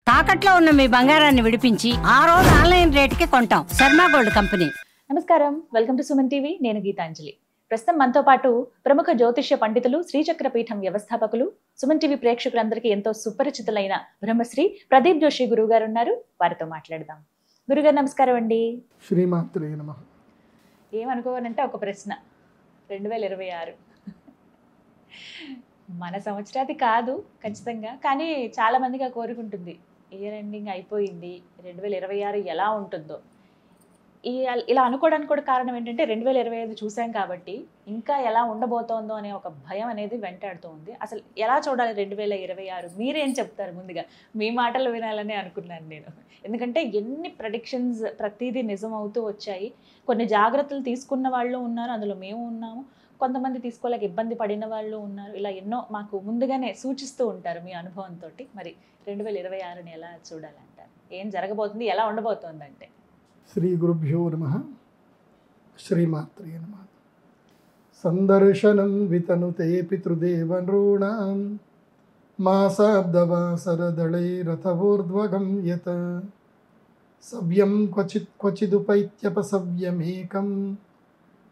తాకట్లో ఉన్న మీ బంగారాన్ని విడిపించి ఆ రోజు ఆన్లైన్ రేటుకి కొంటాం. Sharma gold company. నమస్కారం, వెల్కమ్ టు సుమన్ టీవీ. నేను గీతాంజలి. ప్రస్తుతం మనతో పాటు ప్రముఖ జ్యోతిష్య పండితులు, శ్రీచక్ర పీఠం వ్యవస్థాపకులు, సుమన్ టీవీ ప్రేక్షకులందరికీ ఎంతో సుపరిచితులైన బ్రహ్మశ్రీ ప్రదీప్ జోషి గురువు గారు ఉన్నారు. వారితో మాట్లాడదాం. గురుగారు నమస్కారం అండి. శ్రీమాత్రే నమః. ఏమనుకోవాలంటే ఒక ప్రశ్న, 2026 మన సంవత్సరాది కాదు ఖచ్చితంగా, కానీ చాలా మందిగా కోరుకుంటుంది ఇయర్ ఎండింగ్ అయిపోయింది, 2026 ఎలా ఉంటుందో. ఇలా అనుకోవడానికి కూడా కారణం ఏంటంటే 2025 చూసాం కాబట్టి ఇంకా ఎలా ఉండబోతోందో అనే ఒక భయం అనేది వెంటాడుతూ ఉంది. అసలు ఎలా చూడాలి 2026? మీరేం చెప్తారు? ముందుగా మీ మాటలు వినాలని అనుకున్నాను నేను. ఎందుకంటే ఎన్ని ప్రెడిక్షన్స్ ప్రతిదీ నిజం అవుతూ వచ్చాయి. కొన్ని జాగ్రత్తలు తీసుకున్న వాళ్ళు ఉన్నారు, అందులో మేము ఉన్నాము. కొంతమంది తీసుకోలేక ఇబ్బంది పడిన వాళ్ళు ఉన్నారు. ఇలా ఎన్నో మాకు ముందుగానే సూచిస్తూ ఉంటారు మీ అనుభవంతో. మరి 2026ని ఎలా చూడాలంటారు? ఏం జరగబోతుంది, ఎలా ఉండబోతోంది అంటే? శ్రీ గురుభ్యో నమః. శ్రీమాత్రే నమః. సందర్శనం వితనుతే పితృదేవనృణాం మాసాబ్దవాసరదళైరథవోర్ధ్వగం యత్ సవ్యం క్వచిదుపైత్యపసవ్యమేకం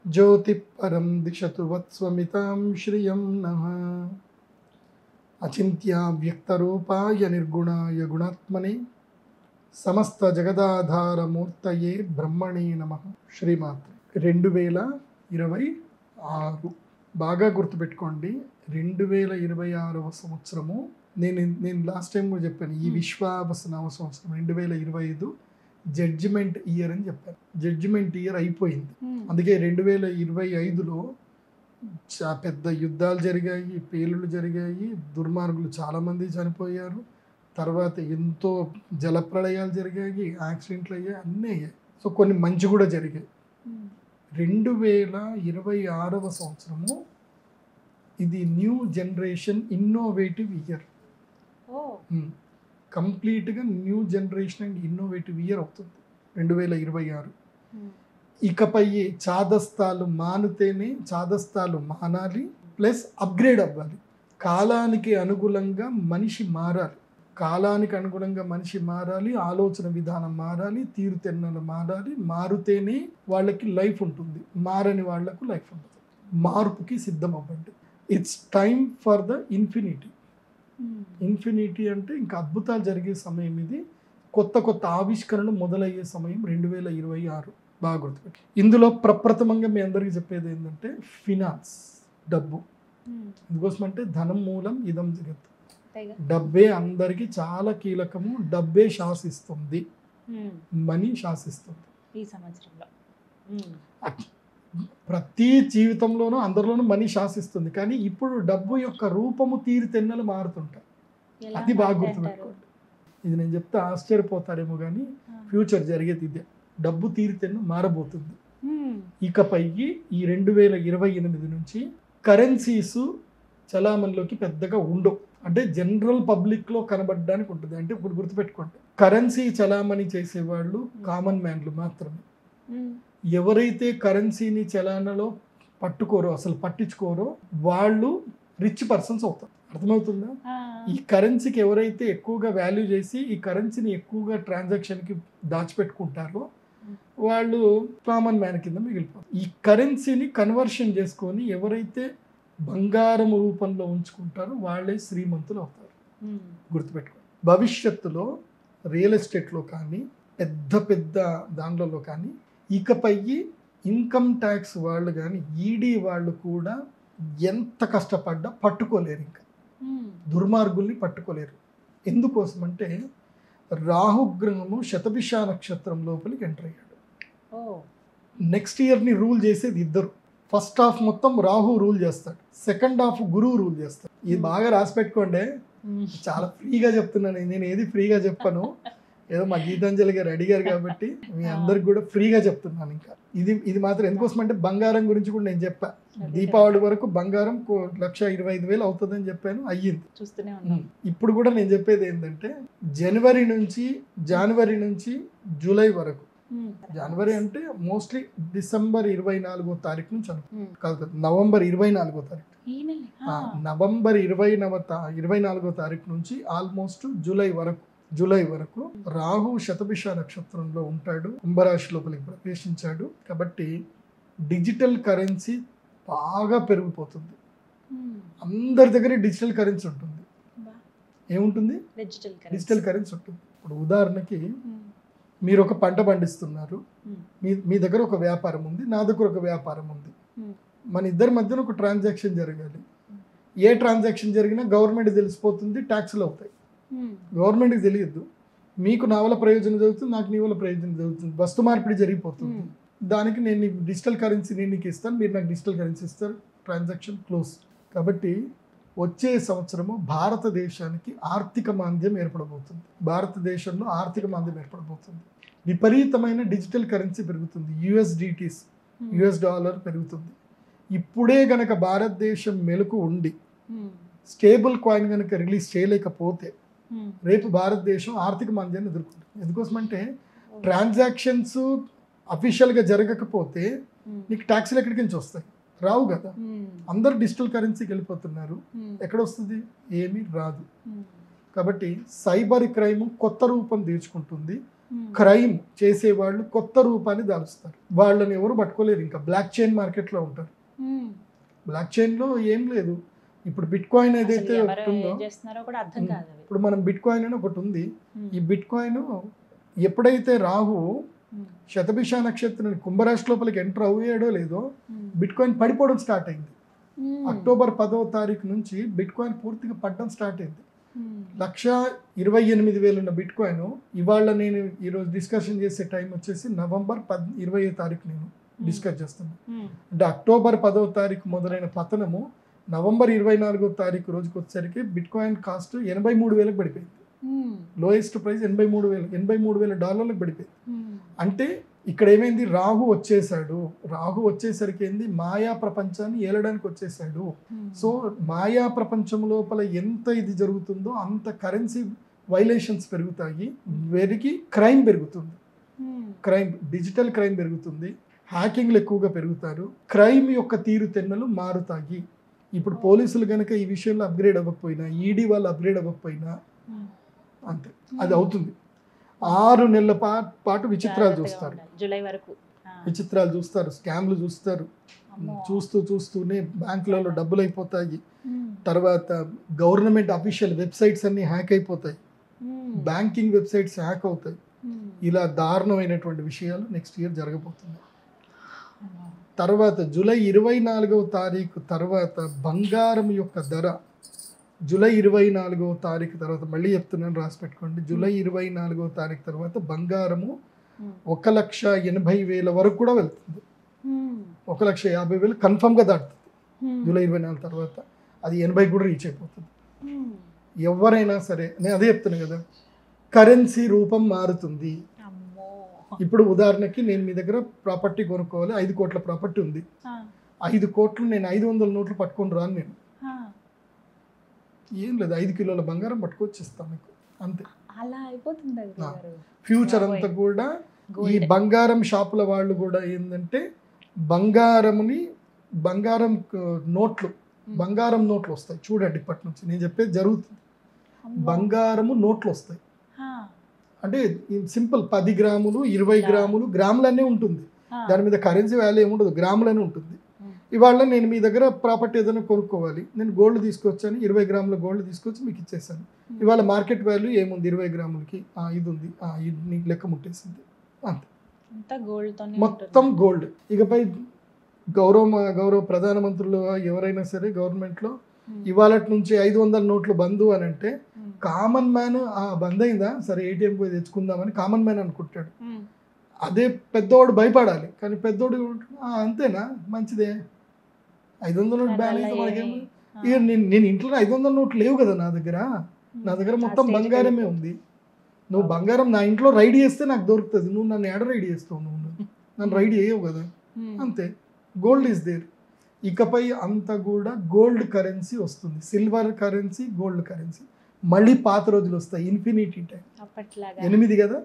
జ్యోతిఃపరం దిశతు వత్స్వమితాం శ్రియం నః. అచింత్యావ్యక్తరూపాయ నిర్గుణాయ గుణాత్మనే సమస్త జగదాధారమూర్తయే బ్రహ్మణే నమః. శ్రీమాత్రే. 2026 బాగా గుర్తుపెట్టుకోండి. 2026వ సంవత్సరము నేను లాస్ట్ టైం కూడా చెప్పాను, ఈ విశ్వావసనామ సంవత్సరం 2025 జడ్జిమెంట్ ఇయర్ అని చెప్పాను. జడ్జిమెంట్ ఇయర్ అయిపోయింది. అందుకే 2025లో పెద్ద యుద్ధాలు జరిగాయి, పేలుళ్ళు జరిగాయి, దుర్మార్గులు చాలామంది చనిపోయారు. తర్వాత ఎంతో జలప్రళయాలు జరిగాయి, యాక్సిడెంట్లు అయ్యాయి, అన్నీ అయ్యాయి. సో కొన్ని మంచి కూడా జరిగాయి. 2026వ సంవత్సరము ఇది న్యూ జనరేషన్ ఇన్నోవేటివ్ ఇయర్. కంప్లీట్గా new generation and innovative year అవుతుంది 2026. ఇకపై చాదస్తాలు మానుతేనే, చాదస్తాలు మానాలి, ప్లస్ అప్గ్రేడ్ అవ్వాలి. కాలానికి అనుగుణంగా మనిషి మారాలి. కాలానికి అనుగుణంగా మనిషి మారాలి, ఆలోచన విధానం మారాలి, తీరుతెన్నులు మారాలి. మారుతేనే వాళ్ళకి లైఫ్ ఉంటుంది, మారని వాళ్లకు లైఫ్ ఉంటుంది. మార్పుకి సిద్ధం అవ్వండి. It's time for the infinity. Infinity అంటే ఇంకా అద్భుతాలు జరిగే సమయం ఇది. కొత్త కొత్త ఆవిష్కరణలు మొదలయ్యే సమయం 2026. బాగా గుర్తుపెట్టి. ఇందులో ప్రప్రథమంగా మీ అందరికీ చెప్పేది ఏంటంటే ఫినాన్స్, డబ్బు. ఎందుకోసం అంటే ధనం మూలం ఇదం జగత్. డబ్బే అందరికీ చాలా కీలకము. డబ్బే శాసిస్తుంది, మనీ శాసిస్తుంది ఈ సంవత్సరంలో. ప్రతి జీవితంలోనూ అందరిలోనూ మనీ శాసిస్తుంది. కానీ ఇప్పుడు డబ్బు యొక్క రూపము, తీరుతెన్నెలు మారుతుంటాయి. అది బాగా గుర్తుపెట్టుకోండి. ఇది నేను చెప్తే ఆశ్చర్యపోతారేమో కానీ ఫ్యూచర్ జరిగేది ఇదే. డబ్బు తీరుతెన్ను మారబోతుంది. ఇకపై ఈ 2028 నుంచి కరెన్సీస్ చలామణిలోకి పెద్దగా ఉండవు. అంటే జనరల్ పబ్లిక్లో కనబడడానికి ఉంటుంది. అంటే ఇప్పుడు గుర్తుపెట్టుకోండి, కరెన్సీ చలామణి చేసేవాళ్ళు కామన్ మ్యాన్లు మాత్రమే. ఎవరైతే కరెన్సీని చలానలో పట్టుకోరో, అసలు పట్టించుకోరో, వాళ్ళు రిచ్ పర్సన్స్ అవుతారు. అర్థమవుతుందా? ఈ కరెన్సీకి ఎవరైతే ఎక్కువగా వాల్యూ చేసి ఈ కరెన్సీని ఎక్కువగా ట్రాన్సాక్షన్కి దాచిపెట్టుకుంటారో వాళ్ళు కామన్ మ్యాన్ కింద మిగిలిపోతారు. ఈ కరెన్సీని కన్వర్షన్ చేసుకొని ఎవరైతే బంగారం రూపంలో ఉంచుకుంటారో వాళ్ళే శ్రీమంతులు అవుతారు. గుర్తుపెట్టుకోండి. భవిష్యత్తులో రియల్ ఎస్టేట్లో కానీ, పెద్ద పెద్ద దాంట్లో కానీ ఇకపై ఇన్కమ్ ట్యాక్స్ వాళ్ళు కానీ, ఈడీ వాళ్ళు కూడా ఎంత కష్టపడ్డా పట్టుకోలేరు. ఇంకా దుర్మార్గుల్ని పట్టుకోలేరు. ఎందుకోసం అంటే రాహుగ్రహము శతభిష నక్షత్రం లోపలికి ఎంటర్ అయ్యాడు. నెక్స్ట్ ఇయర్ని రూల్ చేసేది ఇద్దరు. ఫస్ట్ హాఫ్ మొత్తం రాహు రూల్ చేస్తాడు, సెకండ్ హాఫ్ గురువు రూల్ చేస్తాడు. ఇది బాగా రాసి పెట్టుకోండి. చాలా ఫ్రీగా చెప్తున్నాను, నేను ఏది ఫ్రీగా చెప్పను. ఏదో మా గీతాంజలి గారు అడిగారు కాబట్టి మీ అందరికి కూడా ఫ్రీగా చెప్తున్నాను. ఇంకా ఇది మాత్రం ఎందుకోసం అంటే బంగారం గురించి కూడా నేను చెప్పా. దీపావళి వరకు బంగారం 1,25,000 అవుతుందని చెప్పాను, అయ్యింది. ఇప్పుడు కూడా నేను చెప్పేది ఏంటంటే జనవరి నుంచి జూలై వరకు, జనవరి అంటే మోస్ట్లీ డిసెంబర్ 24వ తారీఖు నుంచి కాదు, నవంబర్ 24వ తారీఖు, నవంబర్ 24వ తారీఖు నుంచి ఆల్మోస్ట్ జూలై వరకు జూలై వరకు రాహు శతభిష నక్షత్రంలో ఉంటాడు, కుంభరాశి లోపలికి ప్రవేశించాడు. కాబట్టి డిజిటల్ కరెన్సీ బాగా పెరిగిపోతుంది. అందరి దగ్గర డిజిటల్ కరెన్సీ ఉంటుంది. ఏముంటుంది? డిజిటల్ కరెన్సీ ఉంటుంది. ఇప్పుడు ఉదాహరణకి మీరు ఒక పంట పండిస్తున్నారు, మీ దగ్గర ఒక వ్యాపారం ఉంది, నా దగ్గర ఒక వ్యాపారం ఉంది. మన ఇద్దరి మధ్యన ఒక ట్రాన్సాక్షన్ జరగాలి. ఏ ట్రాన్సాక్షన్ జరిగినా గవర్నమెంట్ తెలిసిపోతుంది, ట్యాక్స్లు అవుతాయి. గవర్నమెంట్కి తెలియదు, మీకు నా వల్ల ప్రయోజనం జరుగుతుంది, నాకు నీ వల్ల ప్రయోజనం జరుగుతుంది, వస్తు మార్పిడి జరిగిపోతుంది. దానికి నేను నీకు డిజిటల్ కరెన్సీ నేను నీకు ఇస్తాను, మీరు నాకు డిజిటల్ కరెన్సీ ఇస్తారు, ట్రాన్సాక్షన్ క్లోజ్. కాబట్టి వచ్చే సంవత్సరము భారతదేశానికి ఆర్థిక మాంద్యం ఏర్పడబోతుంది. భారతదేశంలో ఆర్థిక మాంద్యం ఏర్పడబోతుంది. విపరీతమైన డిజిటల్ కరెన్సీ పెరుగుతుంది. USDTs, US డాలర్ పెరుగుతుంది. ఇప్పుడే గనక భారతదేశం మెలకు ఉండి స్టేబుల్ కాయిన్ కనుక రిలీజ్ చేయలేకపోతే రేపు భారతదేశం ఆర్థిక మాంద్యాన్ని ఎదుర్కొంటుంది. ఎందుకోసమంటే ట్రాన్సాక్షన్స్ అఫీషియల్గా జరగకపోతే నీకు ట్యాక్స్లు ఎక్కడికి నుంచి వస్తాయి? రావు కదా. అందరు డిజిటల్ కరెన్సీకి వెళ్ళిపోతున్నారు, ఎక్కడ వస్తుంది? ఏమీ రాదు. కాబట్టి సైబర్ క్రైమ్ కొత్త రూపం తీర్చుకుంటుంది. క్రైమ్ చేసేవాళ్ళు కొత్త రూపాన్ని దాలుస్తారు. వాళ్ళని ఎవరు పట్టుకోలేరు. ఇంకా బ్లాక్ చైన్ మార్కెట్లో ఉంటారు. బ్లాక్ చైన్లో ఏం లేదు. ఇప్పుడు బిట్ కాయిన్ ఏదైతే ఉందో, ఇప్పుడు మనం బిట్ కాయిన్ అని ఒకటి ఉంది. ఈ బిట్ కాయిన్ ఎప్పుడైతే రాహు శతభిష నక్షత్రం కుంభరాశి లోపలికి ఎంటర్ అయ్యాడో లేదో బిట్ కాయిన్ పడిపోవడం స్టార్ట్ అయింది. అక్టోబర్ 10వ తారీఖు నుంచి బిట్ కాయిన్ పూర్తిగా పడడం స్టార్ట్ అయింది. 1,28,000 ఉన్న బిట్ కాయిన్ ఇవాళ నేను ఈరోజు డిస్కషన్ చేసే టైం వచ్చేసి నవంబర్ 20వ తారీఖు నేను డిస్కస్ చేస్తున్నాను. అంటే అక్టోబర్ 10వ తారీఖు మొదలైన పతనము నవంబర్ 24వ తారీఖు రోజుకి వచ్చేసరికి బిట్ కాయిన్ కాస్ట్ 83,000కి పడిపోయింది. లోయెస్ట్ ప్రైస్ 83,000 డాలర్లకు పడిపోయింది. అంటే ఇక్కడ ఏమైంది? రాహు వచ్చేసాడు. రాహు వచ్చేసరికి ఏంది? మాయా ప్రపంచాన్ని ఏలడానికి వచ్చేసాడు. సో మాయా ప్రపంచం లోపల ఎంత ఇది జరుగుతుందో అంత కరెన్సీ వైలేషన్స్ పెరుగుతాయి, పెరిగి క్రైమ్ పెరుగుతుంది. క్రైమ్, డిజిటల్ క్రైమ్ పెరుగుతుంది. హ్యాకింగ్లు ఎక్కువగా పెరుగుతారు. క్రైమ్ యొక్క తీరుతెన్నులు మారుతాయి. ఇప్పుడు పోలీసులు కనుక ఈ విషయంలో అప్గ్రేడ్ అవ్వకపోయినా, ఈడీ వాళ్ళు అప్గ్రేడ్ అవ్వకపోయినా అంతే, అది అవుతుంది. 6 నెలల పాటు విచిత్రాలు చూస్తారు. జూలై వరకు విచిత్రాలు చూస్తారు, స్కామ్లు చూస్తారు. చూస్తూనే బ్యాంకులలో డబ్బులు అయిపోతాయి. తర్వాత గవర్నమెంట్ అఫీషియల్ వెబ్సైట్స్ అన్ని హ్యాక్ అయిపోతాయి, బ్యాంకింగ్ వెబ్సైట్స్ హ్యాక్ అవుతాయి. ఇలా దారుణమైనటువంటి విషయాలు నెక్స్ట్ ఇయర్ జరగబోతున్నాయి. తర్వాత జూలై 24వ తారీఖు తర్వాత బంగారం యొక్క ధర, జూలై 24వ తారీఖు తర్వాత, మళ్ళీ చెప్తున్నాను రాసి పెట్టుకోండి, జూలై 24వ తారీఖు తర్వాత బంగారము 1,80,000 వరకు కూడా వెళ్తుంది. 1,50,000 కన్ఫర్మ్గా దాటుతుంది. జూలై 24 తర్వాత అది 80 కూడా రీచ్ అయిపోతుంది. ఎవరైనా సరే, నేను అదే చెప్తున్నా కదా, కరెన్సీ రూపం మారుతుంది. ఇప్పుడు ఉదాహరణకి నేను మీ దగ్గర ప్రాపర్టీ కొనుక్కోవాలి, 5 కోట్ల ప్రాపర్టీ ఉంది. 5 కోట్లు నేను 500 నోట్లు పట్టుకొని రాను. నేను ఏం లేదు, 5 కిలోల బంగారం పట్టుకొచ్చి ఇస్తాను మీకు, అంతే. అలా అయిపోతుంది. ఫ్యూచర్ అంతా కూడా ఈ బంగారం షాపుల వాళ్ళు కూడా ఏంటంటే బంగారం నోట్లు వస్తాయి. చూడండి, ఇప్పటి నుంచి నేను చెప్పేది జరుగుతుంది. బంగారము నోట్లు వస్తాయి. అంటే సింపుల్ 10 గ్రాములు 20 గ్రాములు గ్రాములనే ఉంటుంది. దాని మీద కరెన్సీ వాల్యూ ఏముండదు, గ్రాములనే ఉంటుంది. ఇవాళ నేను మీ దగ్గర ప్రాపర్టీ ఏదైనా కొనుక్కోవాలి, నేను గోల్డ్ తీసుకొచ్చాను, 20 గ్రాముల గోల్డ్ తీసుకొచ్చి మీకు ఇచ్చేసాను. ఇవాళ మార్కెట్ వాల్యూ ఏముంది? 20 గ్రాములకి ఇది ఉంది, ఇది నీకు లెక్క ముట్టేసింది, అంతే. మొత్తం గోల్డ్. ఇకపై గౌరవ ప్రధానమంత్రులు ఎవరైనా సరే గవర్నమెంట్లో ఇవాళ నుంచి 500 నోట్లు బంద్ అని అంటే కామన్ మ్యాన్ బంద్ అయిందా సరే ఏటీఎం పోయి తెచ్చుకుందామని కామన్ మ్యాన్ అనుకుంటాడు. అదే పెద్దోడు భయపడాలి. కానీ పెద్దోడు అంతేనా, మంచిదే, 500 నోట్ బ్యాన్ అయితే మనకేమో. ఇక నేను ఇంట్లో 500 నోట్లు లేవు కదా నా దగ్గర మొత్తం బంగారమే ఉంది. నువ్వు బంగారం నా ఇంట్లో రైడ్ చేస్తే నాకు దొరుకుతుంది, నువ్వు నన్ను ఎడ రైడ్ చేస్తావు, నన్ను రైడ్ చేయవు కదా, అంతే. Gold is there. ఇకపై అంతా కూడా గోల్డ్ కరెన్సీ వస్తుంది. Silver currency, gold currency. మళ్ళీ పాత రోజులు వస్తాయి, ఇన్ఫినిటీ టైం. 8 కదా,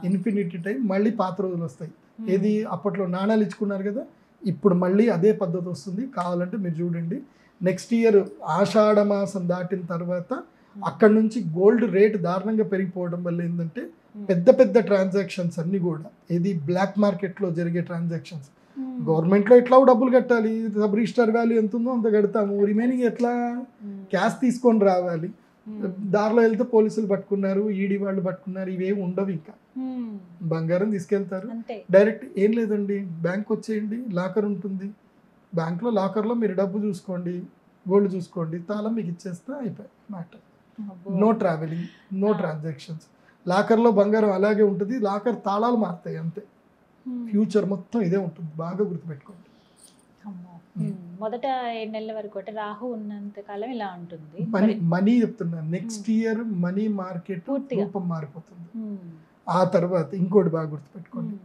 ఇన్ఫినిటీ టైం. మళ్ళీ పాత రోజులు వస్తాయి. ఏది అప్పట్లో నాణాలు ఇచ్చుకున్నారు కదా, ఇప్పుడు మళ్ళీ అదే పద్ధతి వస్తుంది. కావాలంటే మీరు చూడండి, నెక్స్ట్ ఇయర్ ఆషాఢ మాసం దాటిన తర్వాత అక్కడ నుంచి గోల్డ్ రేట్ దారుణంగా పెరిగిపోవడం వల్ల ఏంటంటే పెద్ద పెద్ద ట్రాన్సాక్షన్స్ అన్ని కూడా ఇది బ్లాక్ మార్కెట్లో జరిగే ట్రాన్సాక్షన్స్. గవర్నమెంట్లో ఎట్లా డబ్బులు కట్టాలి, సబ్ రిజిస్టర్ వాల్యూ ఎంత ఉందో అంత కడతాము, రిమైనింగ్ ఎట్లా క్యాష్ తీసుకొని రావాలి. దారిలో వెళ్తే పోలీసులు పట్టుకున్నారు, ఈడీ వాళ్ళు పట్టుకున్నారు, ఇవేమి ఉండవు. ఇంకా బంగారం తీసుకెళ్తారు డైరెక్ట్. ఏం లేదండి, బ్యాంక్ వచ్చేయండి, లాకర్ ఉంటుంది, బ్యాంక్లో లాకర్లో మీరు డబ్బు చూసుకోండి, గోల్డ్ చూసుకోండి, తాళం మీకు ఇచ్చేస్తే అయిపోయి matter. No travelling, no transactions. లాకర్లో బంగారం అలాగే ఉంటుంది, లాకర్ తాళాలు మారుతాయి అంతే. ఫ్యూచర్ మొత్తం ఇదే ఉంటుంది, బాగా గుర్తుపెట్టుకోండి. మొదట 7 నెలల వరకు అంటే రాహు ఉన్నంత కాలం ఇలా ఉంటుంది. మనీ చెప్తున్నాను, నెక్స్ట్ ఇయర్ మనీ మార్కెట్ రూపం మారిపోతుంది. ఆ తర్వాత ఇంకోటి బాగా గుర్తుపెట్టుకోండి,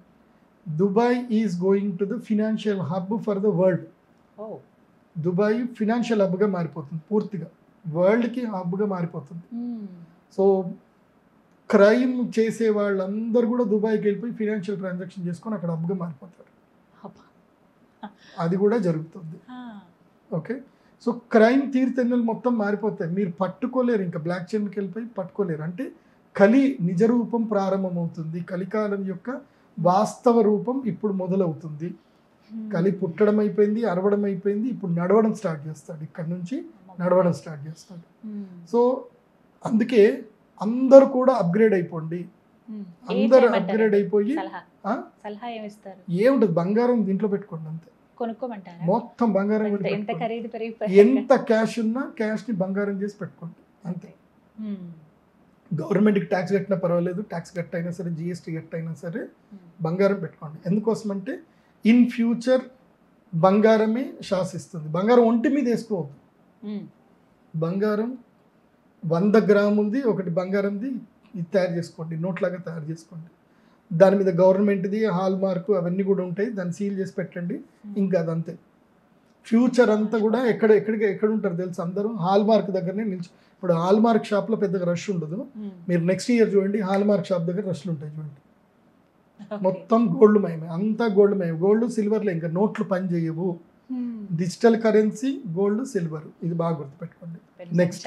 Dubai is going to the financial hub for the world. Dubai financial హబ్గా మారిపోతుంది, పూర్తిగా వరల్డ్కి హబ్గా మారిపోతుంది. సో క్రైమ్ చేసే వాళ్ళందరూ కూడా దుబాయ్కి వెళ్ళిపోయి ఫినాన్షియల్ ట్రాన్సాక్షన్ చేసుకొని అక్కడ హబ్గా మారిపోతారు. అది కూడా జరుగుతుంది. ఓకే, సో క్రైమ్ తీరుతెన్నులు మొత్తం మారిపోతాయి, మీరు పట్టుకోలేరు, ఇంకా బ్లాక్ చైన్కి వెళ్ళిపోయి పట్టుకోలేరు. అంటే కలి నిజ రూపం ప్రారంభమవుతుంది, కలికాలం యొక్క వాస్తవ రూపం ఇప్పుడు మొదలవుతుంది. కలి పుట్టడం అయిపోయింది, అరవడం అయిపోయింది, ఇప్పుడు నడవడం స్టార్ట్ చేస్తాడు, ఇక్కడ నుంచి నడవడం స్టార్ట్ చేస్తాడు. సో అందుకే అందరూ కూడా అప్గ్రేడ్ అయిపోండి, అందరూ అప్గ్రేడ్ అయిపోయి ఏముంటుంది, బంగారం దీంట్లో పెట్టుకోండి అంతే, కొనుక్కోమంటారా? మొత్తం బంగారం, ఎంత క్యాష్ ఉన్నా క్యాష్ని బంగారం చేసి పెట్టుకోండి అంతే. గవర్నమెంట్కి ట్యాక్స్ కట్టినా పర్వాలేదు, ట్యాక్స్ కట్ అయినా సరే, జిఎస్టీ కట్ అయినా సరే బంగారం పెట్టుకోండి. ఎందుకోసం అంటే ఇన్ ఫ్యూచర్ బంగారమే శాసిస్తుంది. బంగారం ఒంటి మీద వేసుకోవద్దు, బంగారం 100 గ్రాములది ఒకటి బంగారంది ఇది తయారు చేసుకోండి, నోట్లాగా తయారు చేసుకోండి, దాని మీద గవర్నమెంట్ది హాల్ మార్కు అవన్నీ కూడా ఉంటాయి, దాన్ని సీల్ చేసి పెట్టండి. ఇంకా అదంతే. ఫ్యూచర్ అంతా కూడా ఎక్కడ ఉంటారు తెలుసు, అందరూ హాల్ మార్క్ దగ్గరనే నిల్చు. ఇప్పుడు హాల్ మార్క్ షాప్లో పెద్దగా రష్ ఉండదు, మీరు నెక్స్ట్ ఇయర్ చూడండి, హాల్ మార్క్ షాప్ దగ్గర రష్లు ఉంటాయి చూడండి, మొత్తం గోల్డ్ మయమే, అంతా గోల్డ్ మయం. గోల్డ్ సిల్వర్లో ఇంకా నోట్లు పని చేయవు, డిజిటల్ కరెన్సీ గోల్డ్ సిల్వర్, ఇది బాగా గుర్తుపెట్టుకోండి. నెక్స్ట్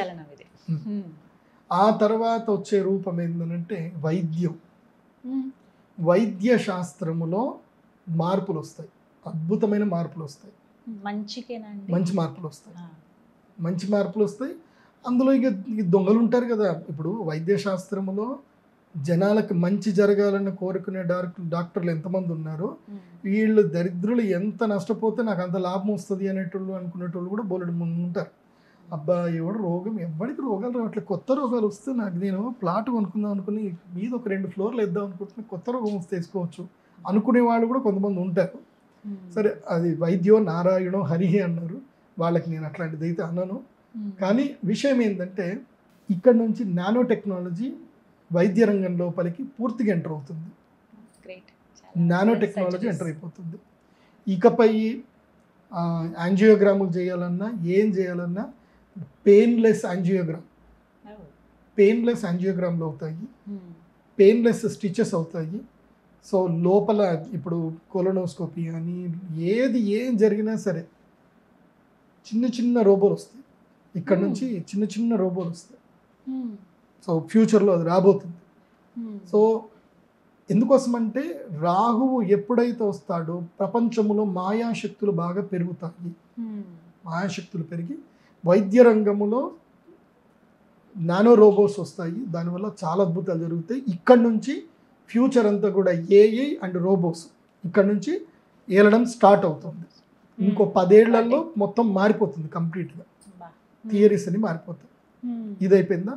ఆ తర్వాత వచ్చే రూపం ఏంటంటే వైద్యం. వైద్య శాస్త్రములో మార్పులు వస్తాయి, అద్భుతమైన మార్పులు వస్తాయి, మంచి మార్పులు వస్తాయి, మంచి మార్పులు వస్తాయి. అందులో ఇక దొంగలు ఉంటారు కదా. ఇప్పుడు వైద్య శాస్త్రములో జనాలకు మంచి జరగాలని కోరుకునే డాక్టర్లు ఎంతమంది ఉన్నారో, వీళ్ళు దరిద్రులు ఎంత నష్టపోతే నాకు అంత లాభం వస్తుంది అనేటోళ్ళు అనుకునేటోళ్ళు కూడా బోలెడు ముందు ఉంటారు. అబ్బా ఎవడు రోగం, ఎవరికి రోగాలు రావట్లేదు, కొత్త రోగాలు వస్తే నాకు నేను ప్లాట్ కొనుక్కుందాం అనుకుని మీద ఒక 2 ఫ్లోర్లు వేద్దాం అనుకుంటున్నా, కొత్త రోగం వస్తే వేసుకోవచ్చు అనుకునే వాళ్ళు కూడా కొంతమంది ఉంటారు. సరే, అది వైద్యో నారాయణో హరిహి అన్నారు, వాళ్ళకి నేను అట్లాంటిది అయితే అన్నాను. కానీ విషయం ఏంటంటే ఇక్కడ నుంచి నానో టెక్నాలజీ వైద్య రంగం లోపలికి పూర్తిగా ఎంటర్ అవుతుంది, నానో టెక్నాలజీ ఎంటర్ అయిపోతుంది. ఇకపై యాంజియోగ్రాములు చేయాలన్నా ఏం చేయాలన్నా పెయిన్లెస్ యాంజియోగ్రామ్లు అవుతాయి, పెయిన్లెస్ స్టిచెస్ అవుతాయి. సో లోపల ఇప్పుడు కొలనోస్కోపీ అని ఏం జరిగినా సరే చిన్న చిన్న రోబోలు వస్తాయి, ఇక్కడ నుంచి చిన్న చిన్న రోబోలు వస్తాయి. సో ఫ్యూచర్లో అది రాబోతుంది. సో ఎందుకోసమంటే రాహువు ఎప్పుడైతే వస్తాడో ప్రపంచంలో మాయాశక్తులు బాగా పెరుగుతాయి, మాయాశక్తులు పెరిగి వైద్య రంగంలో నానో రోబోట్స్ వస్తాయి, దానివల్ల చాలా అద్భుతాలు జరుగుతాయి. ఇక్కడ నుంచి ఫ్యూచర్ అంతా కూడా ఏఐ అండ్ రోబోట్స్ ఇక్కడ నుంచి ఏలడం స్టార్ట్ అవుతుంది. ఇంకో 10 ఏళ్లలో మొత్తం మారిపోతుంది కంప్లీట్గా, థియరీస్ అని మారిపోతాయి. ఇది అయిపోయిందా?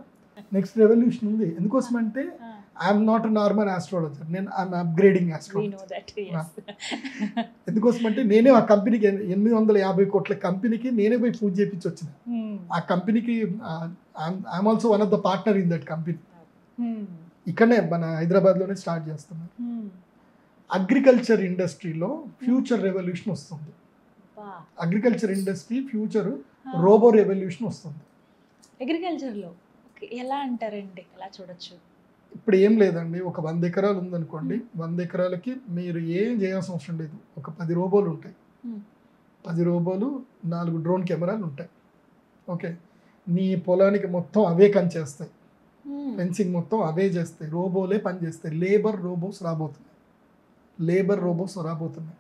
నెక్స్ట్ రెవల్యూషన్ ఉంది. ఎందుకోసం అంటే ఐఎమ్ నాట్ నార్మల్ ఆస్ట్రాలజర్, నేను ఐఎమ్ అప్గ్రేడింగ్ ఆస్ట్రాలజర్. ఎందుకోసం అంటే నేనే ఆ కంపెనీకి 850 కోట్ల కంపెనీకి నేనే పోయి పూజ చేయించి వచ్చిన. ఆ కంపెనీకి I'm also one of the partner in that company. ఇక్కడనే మన హైదరాబాద్లోనే స్టార్ట్ చేస్తున్నారు. అగ్రికల్చర్ ఇండస్ట్రీలో ఫ్యూచర్ రెవల్యూషన్ వస్తుంది. Agriculture industry future robo revolution వస్తుంది. అగ్రికల్చర్లో ఎలా అంటారండి, ఎలా చూడొచ్చు? ఇప్పుడు ఏం లేదండి, ఒక 100 ఎకరాలు ఉందనుకోండి, 100 ఎకరాలకి మీరు ఏం చేయాల్సిన అవసరం లేదు. ఒక 10 రోబోలు ఉంటాయి, 10 రోబోలు, 4 డ్రోన్ కెమెరాలు ఉంటాయి. ఓకే, నీ పొలానికి మొత్తం అవే కంచేస్తాయి, ఫెన్సింగ్ మొత్తం అవే చేస్తాయి, రోబోలే పని చేస్తాయి. లేబర్ రోబోస్ రాబోతున్నాయి.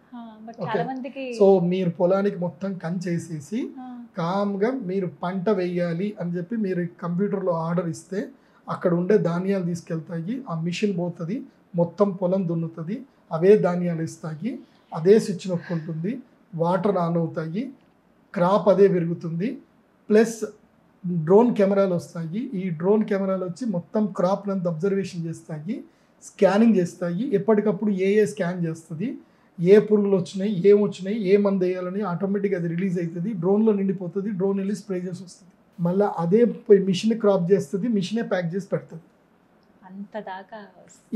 సో మీరు పొలానికి మొత్తం కంచేసేసి కామ్గా మీరు పంట వేయాలి అని చెప్పి మీరు కంప్యూటర్లో ఆర్డర్ ఇస్తే అక్కడ ఉండే ధాన్యాలు తీసుకెళ్తాయి, ఆ మిషన్ పోతుంది, మొత్తం పొలం దున్నుతుంది, అవే ధాన్యాలు ఇస్తాయి, అదే స్విచ్ నొక్కుంటుంది, వాటర్ ఆన్ అవుతాయి, క్రాప్ అదే పెరుగుతుంది. ప్లస్ డ్రోన్ కెమెరాలు వస్తాయి, ఈ డ్రోన్ కెమెరాలు వచ్చి మొత్తం క్రాప్ అంతా అబ్జర్వేషన్ చేస్తాయి, స్కానింగ్ చేస్తాయి, ఎప్పటికప్పుడు ఏ స్కాన్ చేస్తుంది, ఏ పురుగులు వచ్చినాయి, ఏ మందు వేయాలని ఆటోమేటిక్గా అది రిలీజ్ అవుతుంది, డ్రోన్లో నిండిపోతుంది, డ్రోన్ వెళ్ళి స్ప్రే చేసి వస్తుంది, మళ్ళీ అదే మిషన్ క్రాప్ చేస్తుంది, మిషనే ప్యాక్ చేసి పెడుతుంది. అంతదాకా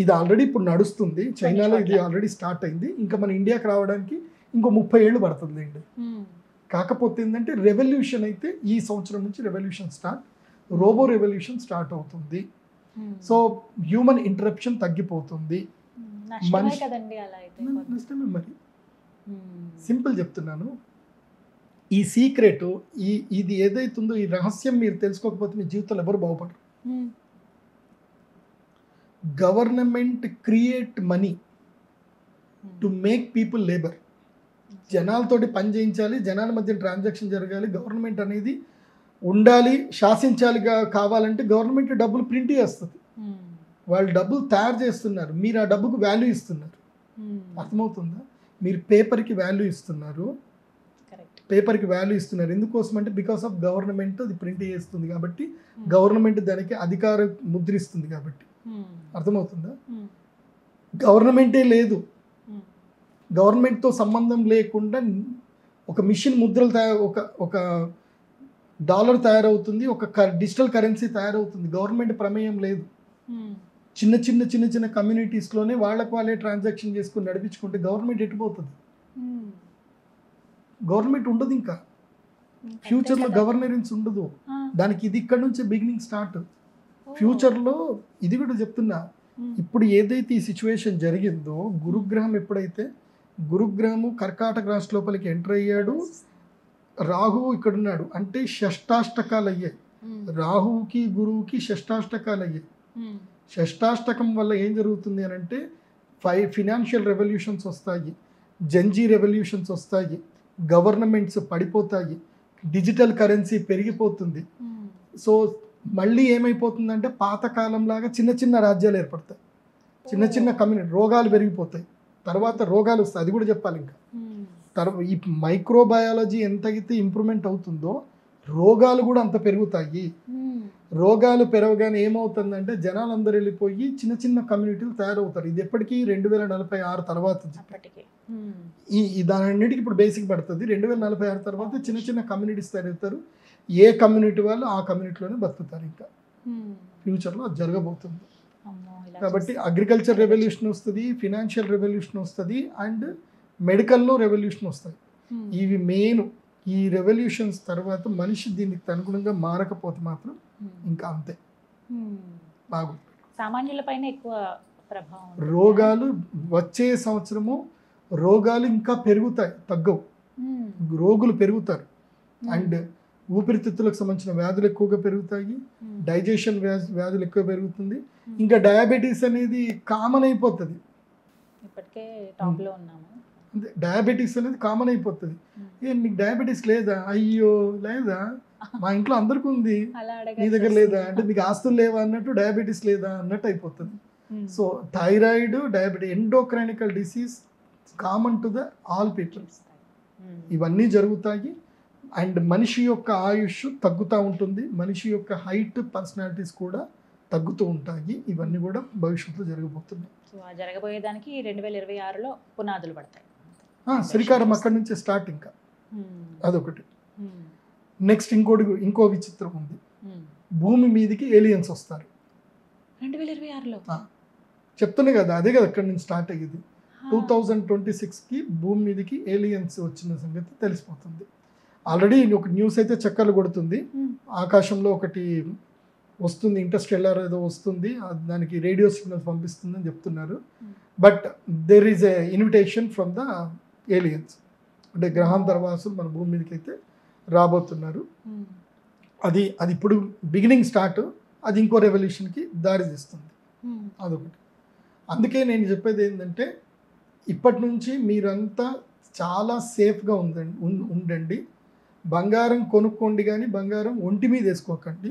ఇది ఆల్రెడీ ఇప్పుడు నడుస్తుంది, చైనాలో ఇది ఆల్రెడీ స్టార్ట్ అయింది. ఇంకా మన ఇండియాకి రావడానికి ఇంకో 30 ఏళ్ళు పడుతుంది అండి. కాకపోతే ఏంటంటే రెవల్యూషన్ అయితే ఈ సంవత్సరం నుంచి రెవల్యూషన్ రోబో రెవల్యూషన్ స్టార్ట్ అవుతుంది. సో హ్యూమన్ ఇంటరప్షన్ తగ్గిపోతుంది. నష్టమే మరి, సింపుల్ చెప్తున్నాను. ఈ సీక్రెట్ ఇది ఏదైతుందో ఈ రహస్యం మీరు తెలుసుకోకపోతే మీ జీవితంలో ఎవరు బాగుపడరు. Government create money to make people labour. జనాలతోటి పని చేయించాలి, జనాల మధ్య ట్రాన్సాక్షన్ జరగాలి, గవర్నమెంట్ అనేది ఉండాలి, శాసించాలి. కావాలంటే గవర్నమెంట్ డబ్బులు ప్రింట్ చేస్తుంది, వాళ్ళు డబ్బులు తయారు చేస్తున్నారు, మీరు ఆ డబ్బుకు వాల్యూ ఇస్తున్నారు. అర్థమవుతుందా? మీరు పేపర్కి వాల్యూ ఇస్తున్నారు, ఎందుకోసం అంటే బికాస్ ఆఫ్ గవర్నమెంట్ అది ప్రింట్ చేస్తుంది కాబట్టి, గవర్నమెంట్ దానికి అధికారం ముద్రిస్తుంది కాబట్టి. అర్థమవుతుందా? గవర్నమెంటే లేదు, గవర్నమెంట్తో సంబంధం లేకుండా ఒక మిషన్ ముద్రలు ఒక డాలర్ తయారవుతుంది, ఒక డిజిటల్ కరెన్సీ తయారవుతుంది, గవర్నమెంట్ ప్రమేయం లేదు. చిన్న కమ్యూనిటీస్లోనే వాళ్ళే ట్రాన్సాక్షన్ చేసుకుని నడిపించుకుంటే గవర్నమెంట్ ఎటుపోతుంది? గవర్నమెంట్ ఉండదు, ఇంకా ఫ్యూచర్లో గవర్నరెన్స్ ఉండదు. దానికి ఇది ఇక్కడ నుంచే బిగినింగ్ స్టార్ట్. ఫ్యూచర్లో ఇది కూడా చెప్తున్నా, ఇప్పుడు ఏదైతే ఈ సిచ్యువేషన్ జరిగిందో, గురుగ్రహము కర్కాటక రాశి లోపలికి ఎంటర్ అయ్యాడు, రాహువు ఇక్కడ ఉన్నాడు, అంటే షష్టాష్టకాలు అయ్యాయి. రాహువుకి గురువుకి షష్టాష్టకాలు అయ్యాయి. షష్టాష్టకం వల్ల ఏం జరుగుతుంది అని అంటే 5 ఫినాన్షియల్ రెవల్యూషన్స్ వస్తాయి, జంజీ రెవల్యూషన్స్ వస్తాయి, గవర్నమెంట్స్ పడిపోతాయి, డిజిటల్ కరెన్సీ పెరిగిపోతుంది. సో మళ్ళీ ఏమైపోతుందంటే పాతకాలంలాగా చిన్న రాజ్యాలు ఏర్పడతాయి, చిన్న కమ్యూనిటీ, రోగాలు పెరిగిపోతాయి, తర్వాత రోగాలు వస్తాయి. అది కూడా చెప్పాలి. ఇంకా ఈ మైక్రోబయాలజీ ఎంతైతే ఇంప్రూవ్మెంట్ అవుతుందో రోగాలు కూడా అంత పెరుగుతాయి. రోగాలు పెరగగానే ఏమవుతుందంటే జనాలందరూ వెళ్ళిపోయి చిన్న కమ్యూనిటీలు తయారవుతారు. ఇది ఎప్పటికీ 2046 తర్వాత దానన్నిటికీ ఇప్పుడు బేసిక్ పడుతుంది. 2046 తర్వాత చిన్న కమ్యూనిటీస్ తయారవుతారు. ఏ కమ్యూనిటీ వాళ్ళు ఆ కమ్యూనిటీలోనే బతుకుతారు. ఇంకా ఫ్యూచర్లో అది జరగబోతుంది. కాబట్టి అగ్రికల్చర్ రెవల్యూషన్ వస్తుంది, ఫినాన్షియల్ రెవల్యూషన్ వస్తుంది, అండ్ మెడికల్లో రెవల్యూషన్ వస్తుంది. ఇవి మెయిన్. ఈ రెవల్యూషన్స్ తర్వాత మనిషి దీనికి అనుగుణంగా మారకపోతే మాత్రం ఇంకా అంతే. బాగుంది. సామాన్యుల పైన ఎక్కువ ప్రభావం. రోగాలు వచ్చే సంవత్సరము రోగాలు ఇంకా పెరుగుతాయి, తగ్గవు. రోగులు పెరుగుతారు, అండ్ ఊపిరితిత్తులకు సంబంధించిన వ్యాధులు ఎక్కువగా పెరుగుతాయి, డైజెషన్ వ్యాధులు ఎక్కువ పెరుగుతుంది. ఇంకా డయాబెటీస్ అనేది కామన్ అయిపోతుంది. ఇప్పటికే టాప్లో ఉన్నాము. అంతే, డయాబెటీస్ అనేది కామన్ అయిపోతుంది. నీకు డయాబెటీస్ లేదా? అయ్యో లేదా, మా ఇంట్లో అందరికీ ఉంది, నీ దగ్గర లేదా అంటే మీకు ఆస్తులు లేవా అన్నట్టు, డయాబెటీస్ లేదా అన్నట్టు అయిపోతుంది. So thyroid, diabetes, endocrinical disease common to the all people. ఇవన్నీ జరుగుతాయి. అండ్ మనిషి యొక్క ఆయుష్ తగ్గుతూ ఉంటుంది, మనిషి యొక్క హైట్, పర్సనాలిటీస్ కూడా తగ్గుతూ ఉంటాయి. ఇవన్నీ కూడా భవిష్యత్తులో జరగబోతున్నాయి. సో ఆ జరగబోయేదానికి 2026లో పునాదులు పడతాయి. శ్రీకారం అక్కడి నుంచే స్టార్ట్. ఇంకా అదొకటి. నెక్స్ట్ ఇంకో విచిత్రం ఉంది. భూమి మీదకి ఏలియన్స్ వస్తారు 2026లో. చెప్తున్నా కదా, అదే కదా అక్కడి నుంచి స్టార్ట్ అయ్యేది. 2026కి భూమి మీదకి ఏలియన్స్ వచ్చిన సంగతి తెలిసిపోతుంది. ఆల్రెడీ ఒక న్యూస్ అయితే చక్కర్లు కొడుతుంది. ఆకాశంలో ఒకటి వస్తుంది, ఇంటర్స్టెల్లార్ ఏదో వస్తుంది, దానికి రేడియో సిగ్నల్ పంపిస్తుందని చెప్తున్నారు. But there is a invitation from the aliens, అంటే గ్రహాంతరవాసులు మన భూమి మీదకి అయితే రాబోతున్నారు. అది అది ఇప్పుడు బిగినింగ్ స్టార్ట్, అది ఇంకో రెవల్యూషన్కి దారి తీస్తుంది. అదొకటి. అందుకే నేను చెప్పేది ఏంటంటే ఇప్పటి నుంచి మీరంతా చాలా సేఫ్గా ఉండండి. బంగారం కొనుక్కోండి కానీ బంగారం ఒంటి మీద వేసుకోకండి.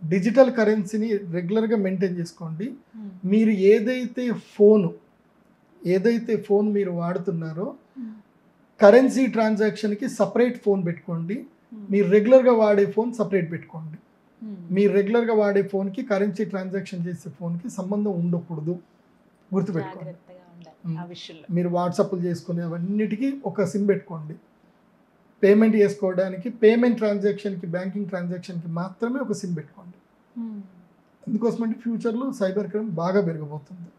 డిజిటల్ కరెన్సీని రెగ్యులర్గా మెయింటైన్ చేసుకోండి. మీరు ఏదైతే ఫోన్ మీరు వాడుతున్నారో కరెన్సీ ట్రాన్సాక్షన్కి సపరేట్ ఫోన్ పెట్టుకోండి. మీరు రెగ్యులర్గా వాడే ఫోన్ సపరేట్ పెట్టుకోండి. మీరు రెగ్యులర్గా వాడే ఫోన్కి కరెన్సీ ట్రాన్సాక్షన్ చేసే ఫోన్కి సంబంధం ఉండకూడదు, గుర్తుపెట్టుకోండి. మీరు వాట్సాప్లు చేసుకునే అవన్నిటికీ ఒక సిమ్ పెట్టుకోండి. పేమెంట్ చేసుకోవడానికి పేమెంట్ ట్రాన్సాక్షన్కి బ్యాంకింగ్ ట్రాన్సాక్షన్కి మాత్రమే ఒక సిమ్ పెట్టుకోండి. ఎందుకోసమంటే ఫ్యూచర్లో సైబర్ క్రైమ్ బాగా పెరగబోతుంది.